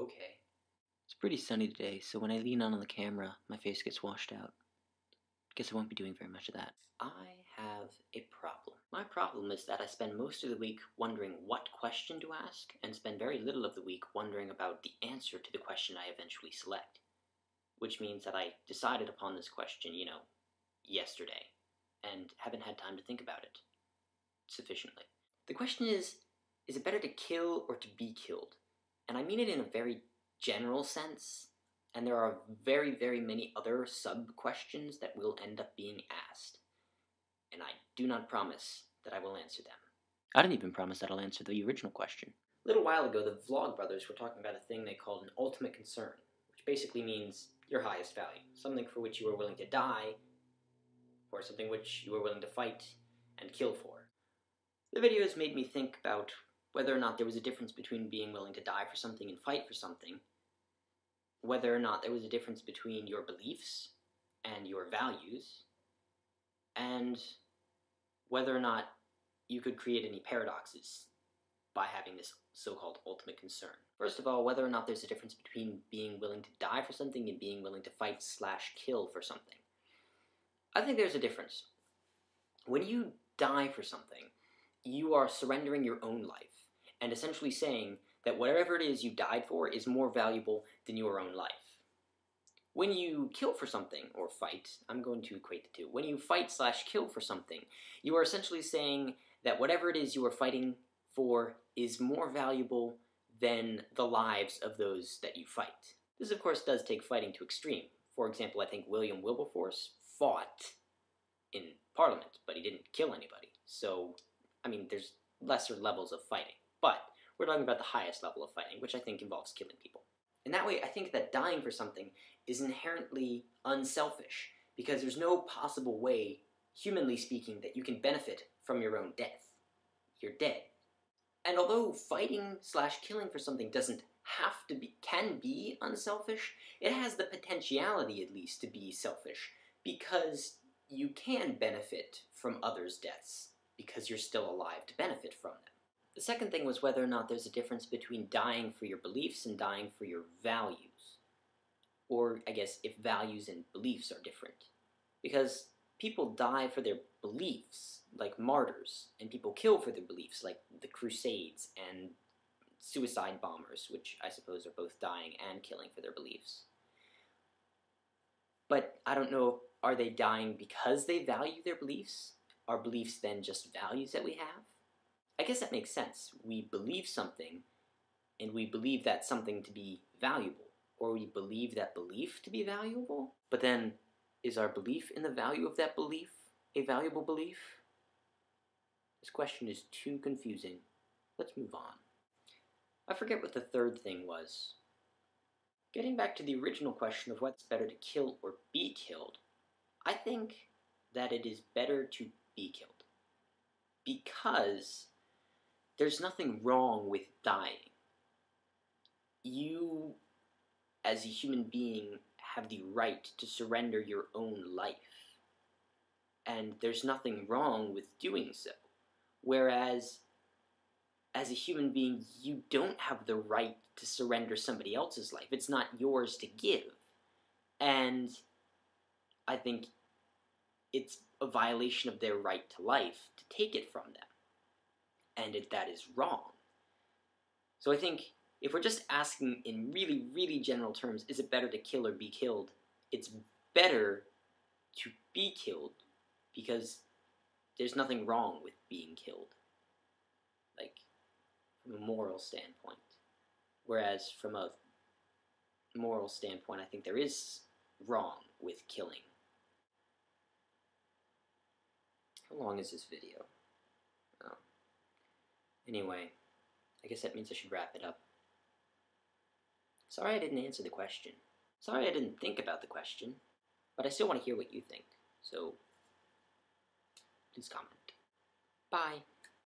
okay. It's pretty sunny today, so when I lean on the camera, my face gets washed out. Guess I won't be doing very much of that. I have a problem. My problem is that I spend most of the week wondering what question to ask, and spend very little of the week wondering about the answer to the question I eventually select. Which means that I decided upon this question, yesterday, and haven't had time to think about it sufficiently. The question is it better to kill or to be killed? And I mean it in a very general sense, and there are very, very many other sub-questions that will end up being asked. And I do not promise that I will answer them. I didn't even promise that I'll answer the original question. A little while ago, the Vlogbrothers were talking about a thing they called an ultimate concern, which basically means your highest value, something for which you are willing to die, or something which you are willing to fight and kill for. The videos made me think about whether or not there was a difference between being willing to die for something and fight for something, whether or not there was a difference between your beliefs and your values, and whether or not you could create any paradoxes by having this so-called ultimate concern. First of all, whether or not there's a difference between being willing to die for something and being willing to fight/kill for something. I think there's a difference. When you die for something, you are surrendering your own life, and essentially saying that whatever it is you died for is more valuable than your own life. When you kill for something, or fight, I'm going to equate the two. When you fight/kill for something, you are essentially saying that whatever it is you are fighting for is more valuable than the lives of those that you fight. This, of course, does take fighting to extreme. For example, I think William Wilberforce fought in Parliament, but he didn't kill anybody. So, I mean, there's lesser levels of fighting. But we're talking about the highest level of fighting, which I think involves killing people. In that way, I think that dying for something is inherently unselfish, because there's no possible way, humanly speaking, that you can benefit from your own death. You're dead. And although fighting/killing for something doesn't have to be, can be unselfish, it has the potentiality, at least, to be selfish, because you can benefit from others' deaths, because you're still alive to benefit from them. The second thing was whether or not there's a difference between dying for your beliefs and dying for your values. Or, I guess, if values and beliefs are different. Because people die for their beliefs, like martyrs, and people kill for their beliefs, like the Crusades and suicide bombers, which I suppose are both dying and killing for their beliefs. But I don't know, are they dying because they value their beliefs? Are beliefs then just values that we have? I guess that makes sense. We believe something, and we believe that something to be valuable, or we believe that belief to be valuable. But then, is our belief in the value of that belief a valuable belief? This question is too confusing. Let's move on. I forget what the third thing was. Getting back to the original question of what's better to kill or be killed, I think that it is better to be killed. Because there's nothing wrong with dying. You, as a human being, have the right to surrender your own life. And there's nothing wrong with doing so. Whereas, as a human being, you don't have the right to surrender somebody else's life. It's not yours to give. And I think it's a violation of their right to life to take it from them. And that is wrong. So I think if we're just asking in really, really general terms, is it better to kill or be killed? It's better to be killed because there's nothing wrong with being killed. Like, from a moral standpoint. Whereas from a moral standpoint, I think there is wrong with killing. How long is this video? Oh. Anyway, I guess that means I should wrap it up. Sorry I didn't answer the question. Sorry I didn't think about the question. But I still want to hear what you think. So, please comment. Bye.